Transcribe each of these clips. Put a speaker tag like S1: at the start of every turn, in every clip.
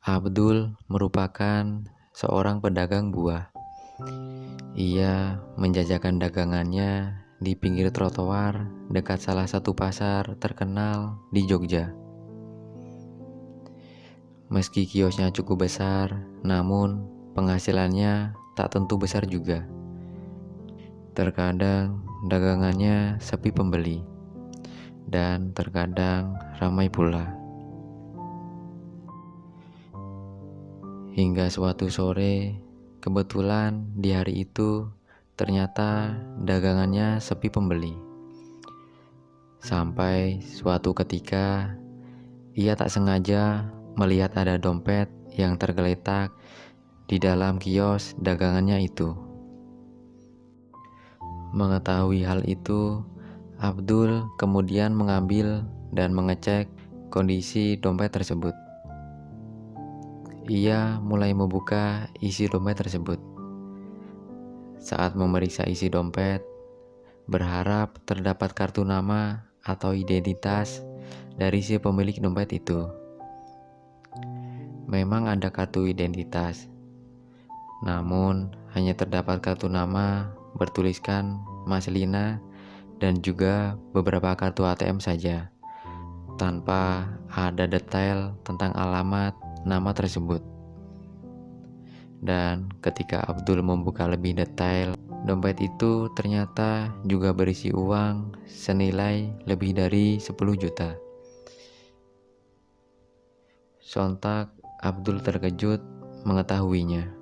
S1: Abdul merupakan seorang pedagang buah. Ia menjajakan dagangannya di pinggir trotoar dekat salah satu pasar terkenal di Jogja. Meski kiosnya cukup besar, namun penghasilannya tak tentu besar juga. Terkadang dagangannya sepi pembeli, dan terkadang ramai pula. Hingga suatu sore, kebetulan di hari itu ternyata dagangannya sepi pembeli. Sampai suatu ketika ia tak sengaja melihat ada dompet yang tergeletak di dalam kios dagangannya itu. Mengetahui hal itu, Abdul kemudian mengambil dan mengecek kondisi dompet tersebut. Ia mulai membuka isi dompet tersebut. Saat memeriksa isi dompet, berharap terdapat kartu nama atau identitas dari si pemilik dompet itu. Memang ada kartu identitas, namun hanya terdapat kartu nama bertuliskan Mas Lina dan juga beberapa kartu ATM saja, tanpa ada detail tentang alamat nama tersebut. Dan ketika Abdul membuka lebih detail, dompet itu ternyata juga berisi uang senilai lebih dari 10 juta. Sontak Abdul terkejut mengetahuinya.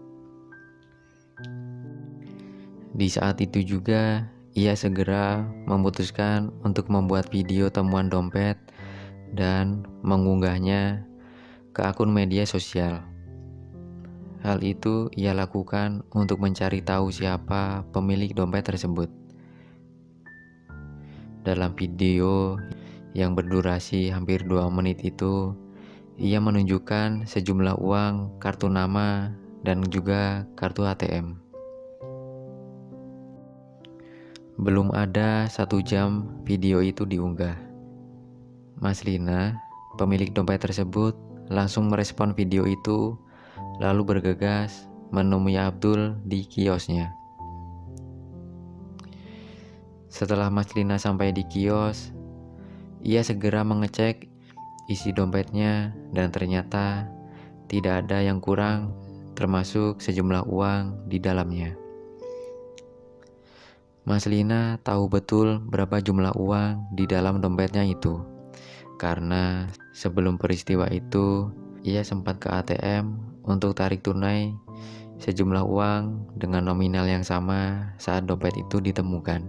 S1: Di saat itu juga ia segera memutuskan untuk membuat video temuan dompet dan mengunggahnya ke akun media sosial. Hal itu ia lakukan untuk mencari tahu siapa pemilik dompet tersebut. Dalam video yang berdurasi hampir 2 menit itu, ia menunjukkan sejumlah uang, kartu nama, dan juga kartu ATM. Belum ada 1 jam video itu diunggah. Mas Lina, pemilik dompet tersebut, langsung merespon video itu, lalu bergegas menemui Abdul di kiosnya. Setelah Mas Lina sampai di kios, ia segera mengecek isi dompetnya dan ternyata tidak ada yang kurang, termasuk sejumlah uang di dalamnya. Mas Lina tahu betul berapa jumlah uang di dalam dompetnya itu, karena sebelum peristiwa itu ia sempat ke ATM untuk tarik tunai sejumlah uang dengan nominal yang sama saat dompet itu ditemukan.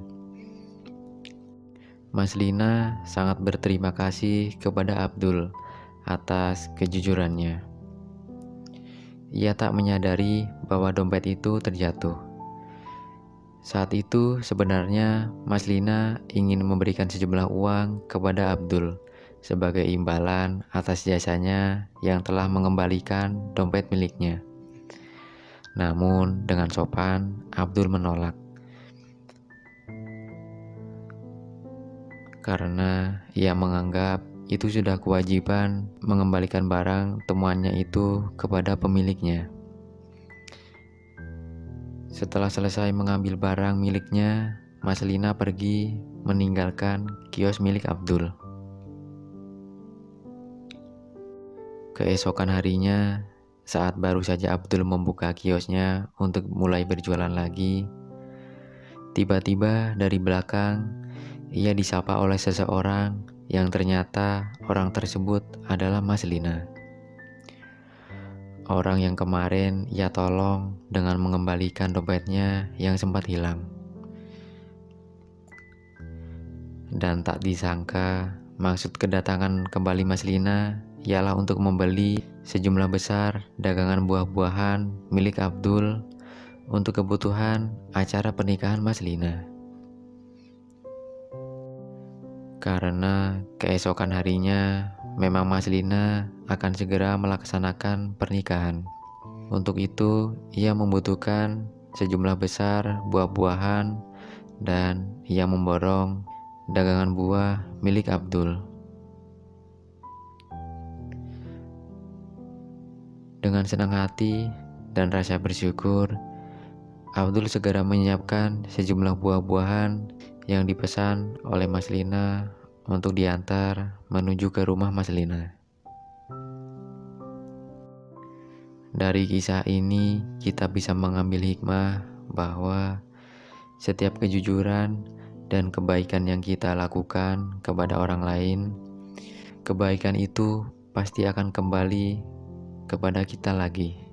S1: Mas Lina sangat berterima kasih kepada Abdul atas kejujurannya. Ia tak menyadari bahwa dompet itu terjatuh. Saat itu sebenarnya Mas Lina ingin memberikan sejumlah uang kepada Abdul sebagai imbalan atas jasanya yang telah mengembalikan dompet miliknya. Namun dengan sopan, Abdul menolak. Karena ia menganggap itu sudah kewajiban mengembalikan barang temuannya itu kepada pemiliknya. Setelah selesai mengambil barang miliknya, Mas Lina pergi meninggalkan kios milik Abdul. Keesokan harinya, saat baru saja Abdul membuka kiosnya untuk mulai berjualan lagi, tiba-tiba dari belakang ia disapa oleh seseorang yang ternyata orang tersebut adalah Mas Lina. Orang yang kemarin ia tolong dengan mengembalikan dompetnya yang sempat hilang. Dan tak disangka, maksud kedatangan kembali Mas Lina ialah untuk membeli sejumlah besar dagangan buah-buahan milik Abdul untuk kebutuhan acara pernikahan Mas Lina. Karena keesokan harinya memang Mas Lina akan segera melaksanakan pernikahan. Untuk itu, ia membutuhkan sejumlah besar buah-buahan dan ia memborong dagangan buah milik Abdul. Dengan senang hati dan rasa bersyukur, Abdul segera menyiapkan sejumlah buah-buahan yang dipesan oleh Mas Lina untuk diantar menuju ke rumah Mas Lina. Dari kisah ini, kita bisa mengambil hikmah bahwa setiap kejujuran dan kebaikan yang kita lakukan kepada orang lain, kebaikan itu pasti akan kembali kepada kita lagi.